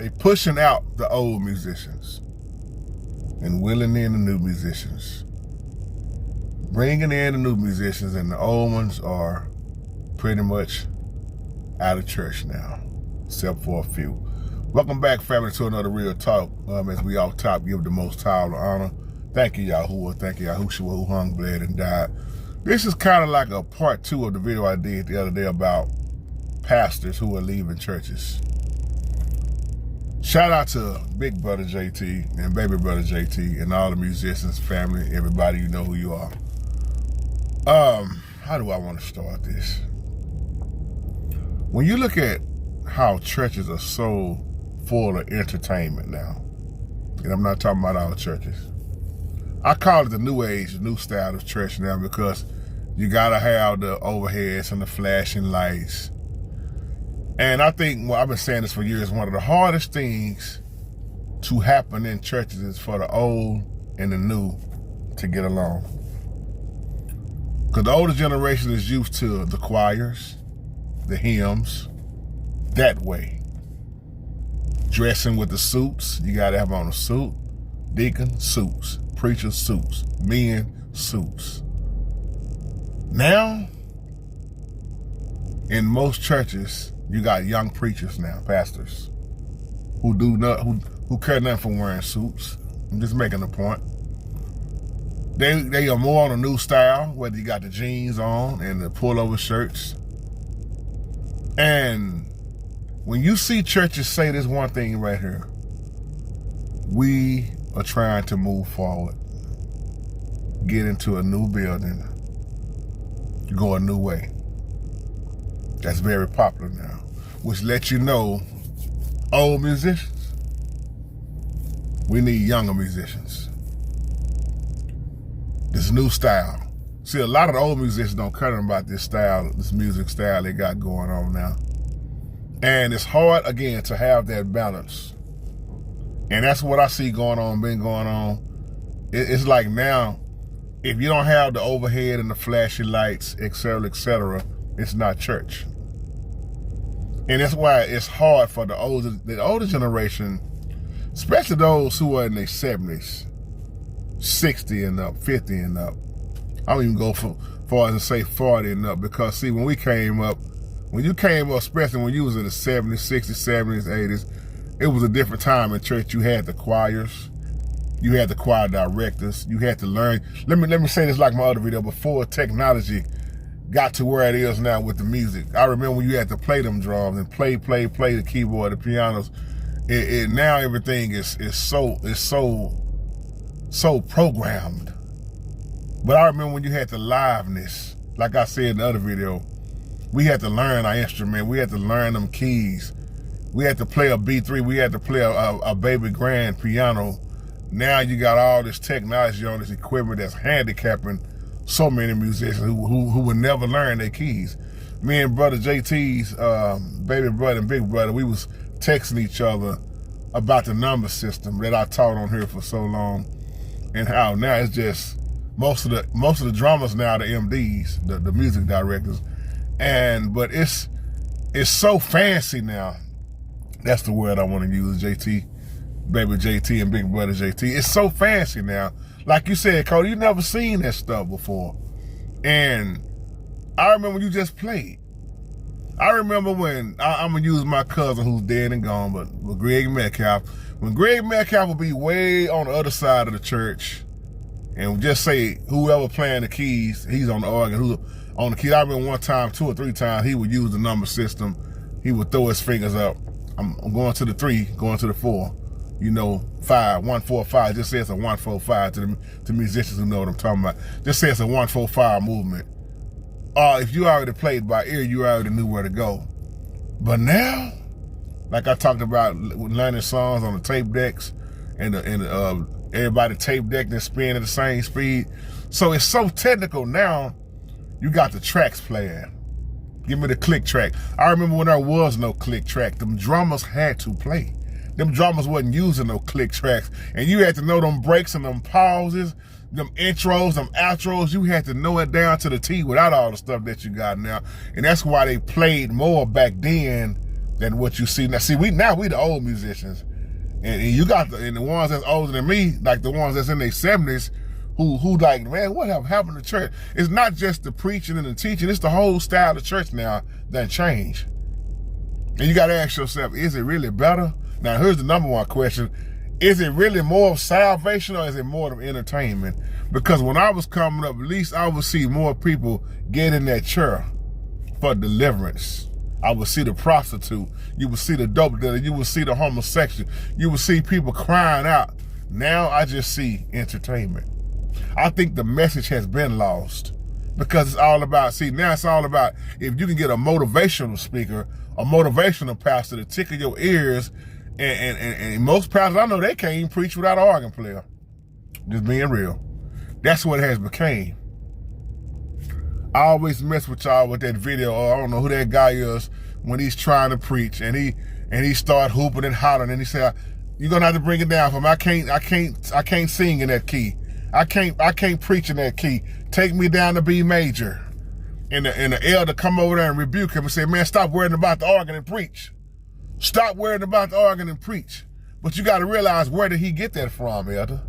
They pushing out the old musicians and willing in the new musicians. Bringing in the new musicians, and the old ones are pretty much out of church now, except for a few. Welcome back, family, to another Real Talk. As we off top, give the Most High the honor. Thank you, Yahuwah. Thank you, Yahushua, who hung, bled, and died. This is kind of like a part 2 of the video I did the other day about pastors who are leaving churches. Shout out to Big Brother JT and Baby Brother JT and all the musicians, family, everybody, you know who you are. How do I want to start this? When you look at how churches are so full of entertainment now, and I'm not talking about all churches. I call it the new age, the new style of church now, because you gotta have the overheads and the flashing lights. And I think, well, I've been saying this for years, one of the hardest things to happen in churches is for the old and the new to get along. Because the older generation is used to the choirs, the hymns, that way. Dressing with the suits, you gotta have on a suit. Deacon, suits. Preacher, suits. Men, suits. Now, in most churches, you got young preachers now, pastors, who care nothing for wearing suits. I'm just making a point. They are more on a new style, whether you got the jeans on and the pullover shirts. And when you see churches say this one thing right here, we are trying to move forward, get into a new building, go a new way. That's very popular now, which lets you know, old musicians, we need younger musicians. This new style. See, a lot of the old musicians don't care about this style, this music style they got going on now. And it's hard, again, to have that balance. And that's what I see been going on. It's like now, if you don't have the overhead and the flashy lights, et cetera, it's not church. And that's why it's hard for the older generation, especially those who are in their 70s, 60 and up, 50 and up. I don't even go far as to say 40 and up, because see, when you came up, especially when you was in the 70s, 60s, 70s, 80s, it was a different time in church. You had the choirs, you had the choir directors, you had to learn. Let me say this like my other video, before technology got to where it is now with the music. I remember when you had to play them drums and play the keyboard, the pianos. Now everything is so programmed. But I remember when you had the liveness, like I said in the other video, we had to learn our instrument. We had to learn them keys. We had to play a B3. We had to play a baby grand piano. Now you got all this technology on this equipment that's handicapping so many musicians who would never learn their keys. Me and brother JT's baby brother and big brother, we was texting each other about the number system that I taught on here for so long, and how now it's just most of the drummers now, the MDs, the music directors, but it's so fancy now. That's the word I want to use, JT, baby JT and big brother JT. It's so fancy now. Like you said, Cody, you never seen that stuff before. And I remember when you just played. I remember when, I'm going to use my cousin who's dead and gone, but Greg Metcalf. When Greg Metcalf would be way on the other side of the church, and just say whoever playing the keys, he's on the organ, who's on the keys. I remember one time, 2 or 3 times, he would use the number system. He would throw his fingers up. I'm going to the 3, going to the 4. You know, 5, 1, 4, 5. Just say it's a 1, 4, 5 to musicians who know what I'm talking about. Just say it's a 1, 4, 5 movement. If you already played by ear, you already knew where to go. But now, like I talked about, learning songs on the tape decks, and everybody tape deck and spin at the same speed. So it's so technical now. You got the tracks playing. Give me the click track. I remember when there was no click track, them drummers had to play. Them drummers wasn't using no click tracks. And you had to know them breaks and them pauses, them intros, them outros. You had to know it down to the T without all the stuff that you got now. And that's why they played more back then than what you see now. See, we the old musicians, and you got the ones that's older than me, like the ones that's in their 70s, who like, man, what have happened to church? It's not just the preaching and the teaching; it's the whole style of church now that changed. And you got to ask yourself, is it really better? Now, here's the number one question: is it really more of salvation, or is it more of entertainment? Because when I was coming up, at least I would see more people get in that chair for deliverance. I would see the prostitute, you would see the dope dealer, you would see the homosexual, you would see people crying out. Now I just see entertainment. I think the message has been lost because it's all about, now it's all about if you can get a motivational speaker, a motivational pastor to tickle your ears, and most pastors I know, they can't even preach without an organ player. Just being real. That's what it has become. I always mess with y'all with that video, or I don't know who that guy is, when he's trying to preach and he start hooping and hollering and he said, "You're gonna have to bring it down for me. I can't sing in that key. I can't preach in that key. Take me down to B major." And the elder come over there and rebuke him and say, "Man, stop worrying about the organ and preach. Stop worrying about the organ and preach." But you got to realize, where did he get that from, elder?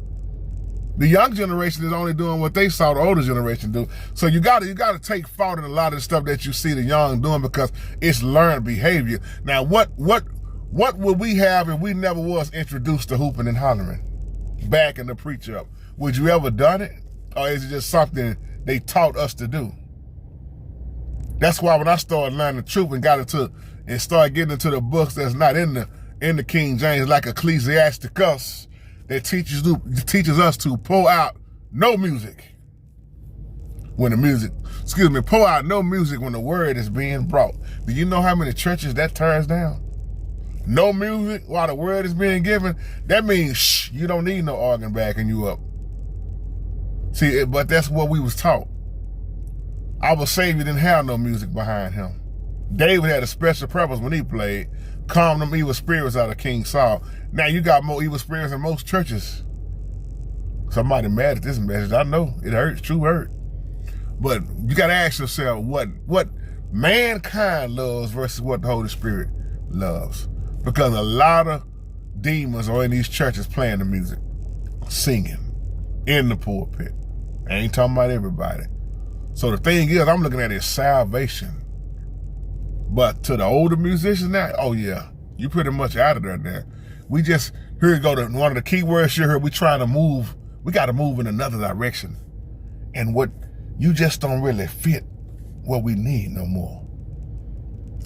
The young generation is only doing what they saw the older generation do. So you got to take fault in a lot of the stuff that you see the young doing, because it's learned behavior. Now, what would we have if we never was introduced to hooping and hollering back in the preacher up? Would you ever done it? Or is it just something they taught us to do? That's why when I started learning the truth and started getting into the books that's not in the King James, like Ecclesiasticus, that teaches us to pour out no music when pour out no music when the word is being brought. Do you know how many churches that tears down? No music while the word is being given. That means, shh, you don't need no organ backing you up. See, but that's what we was taught. Our Savior didn't have no music behind him. David had a special purpose when he played, calm them evil spirits out of King Saul. Now you got more evil spirits in most churches. Somebody mad at this message. I know it hurts, true hurt. But you got to ask yourself what mankind loves versus what the Holy Spirit loves. Because a lot of demons are in these churches playing the music, singing in the pulpit. I ain't talking about everybody. So the thing is, I'm looking at it as salvation. But to the older musicians now, oh yeah, you pretty much out of there now. We just, here you go to one of the key words you heard, we trying to move, we got to move in another direction. And what, you just don't really fit what we need no more.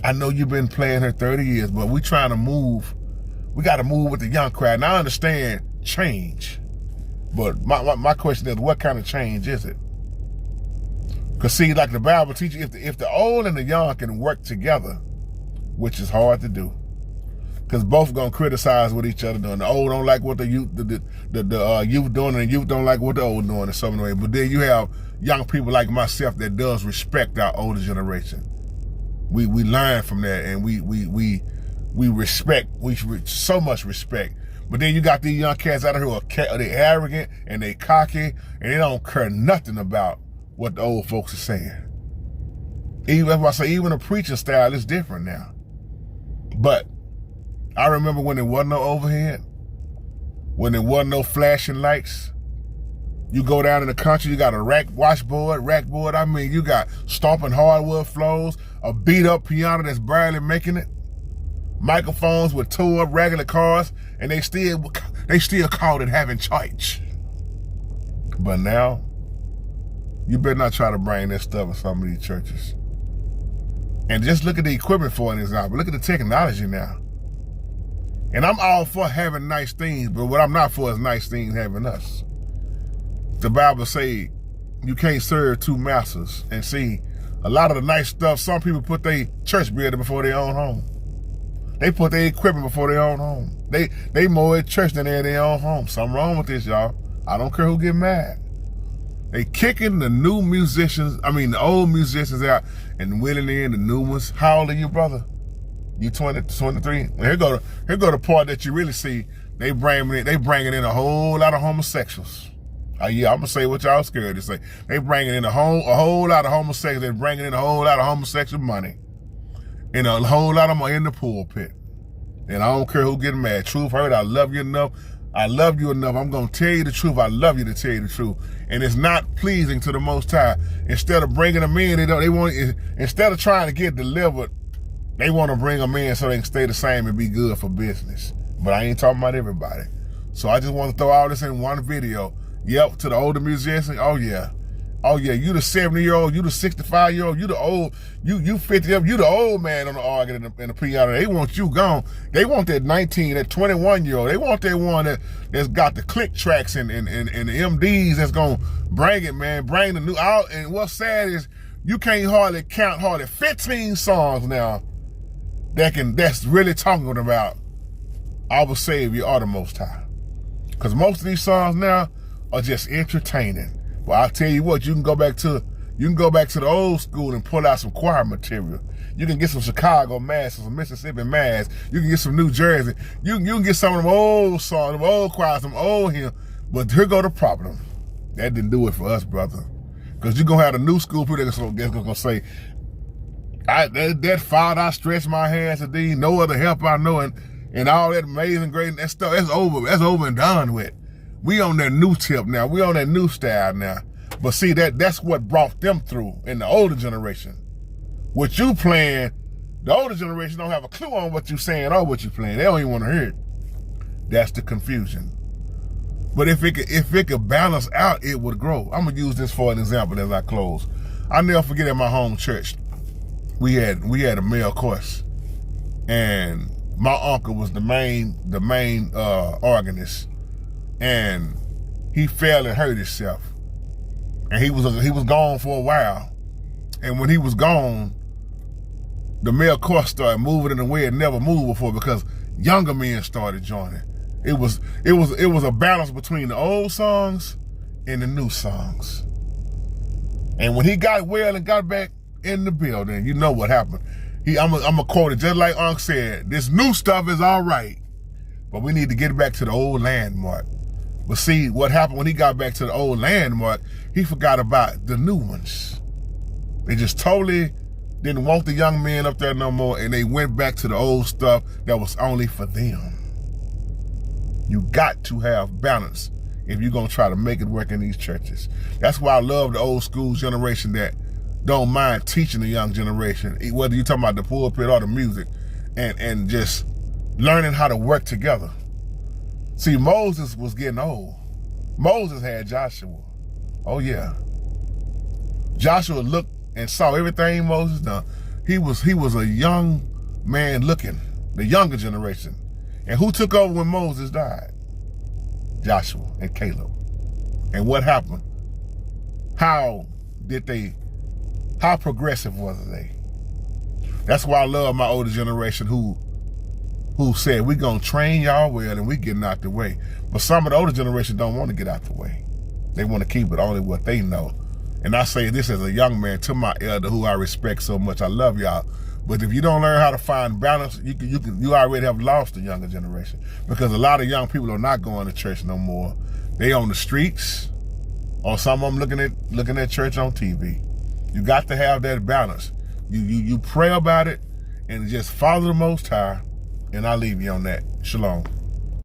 I know you've been playing here 30 years, but we trying to move, we got to move with the young crowd. Now I understand change, but my question is, what kind of change is it? Because see, like the Bible teaches, if the old and the young can work together, which is hard to do, because both gonna criticize what each other doing. The old don't like what the youth doing, and the youth don't like what the old doing in some way. But then you have young people like myself that does respect our older generation. We learn from that, and we respect. So much respect. But then you got these young cats out here who are they arrogant and they cocky, and they don't care nothing about what the old folks are saying. That's why I say even the preaching style is different now. But I remember when there wasn't no overhead, when there wasn't no flashing lights. You go down in the country, you got a rack board. I mean, you got stomping hardwood floors, a beat up piano that's barely making it, microphones with tore up regular cars, and they still called it having church. But now, you better not try to bring that stuff in some of these churches. And just look at the equipment for an example. Look at the technology now. And I'm all for having nice things, but what I'm not for is nice things having us. The Bible say you can't serve two masters. And see, a lot of the nice stuff, some people put their church building before their own home. They put their equipment before their own home. They more at church than they're in their own home. Something wrong with this, y'all. I don't care who get mad. They kicking the new musicians, the old musicians out and winning in the new ones. How old are you, brother? You 20, 23? Here go the part that you really see. They bringing in a whole lot of homosexuals. Yeah, I'm gonna say what y'all scared to say. They bringing in a whole lot of homosexuals. They're bringing in a whole lot of homosexual money. And a whole lot of them are in the pulpit. And I don't care who getting mad. Truth hurt, I love you enough. I love you enough. I'm going to tell you the truth. I love you to tell you the truth. And it's not pleasing to the Most High. Instead of bringing them in, instead of trying to get delivered, they want to bring them in so they can stay the same and be good for business. But I ain't talking about everybody. So I just want to throw all this in one video. Yep, to the older musicians, oh yeah. Oh yeah, you the 70-year-old, you the 65-year-old, you the old, you 50, you the old man on the organ and the piano. They want you gone. They want that 19, that 21-year-old. They want that one that's got the click tracks and the MDs that's gonna bring it, man. Bring the new out. And what's sad is you can't hardly count 15 songs now that's really talking about our Savior or the Most High. Because most of these songs now are just entertaining. Well, I'll tell you what, you can go back to the old school and pull out some choir material. You can get some Chicago Mass, some Mississippi Mass. You can get some New Jersey. You can get some of them old songs, them old choirs, some old hymns. But here go the problem. That didn't do it for us, brother. Because you're going to have the new school people that's going to say, that Father, I stretch my hands to thee, no other help I know, and all that amazing, great, that stuff, that's over and done with. We on that new tip now. We on that new style now. But see, that's what brought them through in the older generation. What you playing, the older generation don't have a clue on what you saying or what you playing. They don't even want to hear it. That's the confusion. But if it could balance out, it would grow. I'm gonna use this for an example as I close. I'll never forget at my home church, we had a male course, and my uncle was the main organist. And he fell and hurt himself. And he was gone for a while. And when he was gone, the male chorus started moving in a way it never moved before because younger men started joining. It was a balance between the old songs and the new songs. And when he got well and got back in the building, you know what happened. I'm gonna quote it just like Unc said, this new stuff is all right, but we need to get back to the old landmark. But see, what happened when he got back to the old landmark, he forgot about the new ones. They just totally didn't want the young men up there no more, and they went back to the old stuff that was only for them. You got to have balance if you're gonna try to make it work in these churches. That's why I love the old school generation that don't mind teaching the young generation, whether you're talking about the pulpit or the music, and just learning how to work together. See, Moses was getting old. Moses had Joshua. Oh yeah. Joshua looked and saw everything Moses done. He was a young man looking, the younger generation. And who took over when Moses died? Joshua and Caleb. And what happened? How progressive was they? That's why I love my older generation who said, we're going to train y'all well and we getting out the way. But some of the older generation don't want to get out the way. They want to keep it only what they know. And I say this as a young man to my elder who I respect so much. I love y'all. But if you don't learn how to find balance, you already have lost the younger generation. Because a lot of young people are not going to church no more. They on the streets, or some of them looking at church on TV. You got to have that balance. You pray about it and just follow the Most High. And I'll leave you on that. Shalom.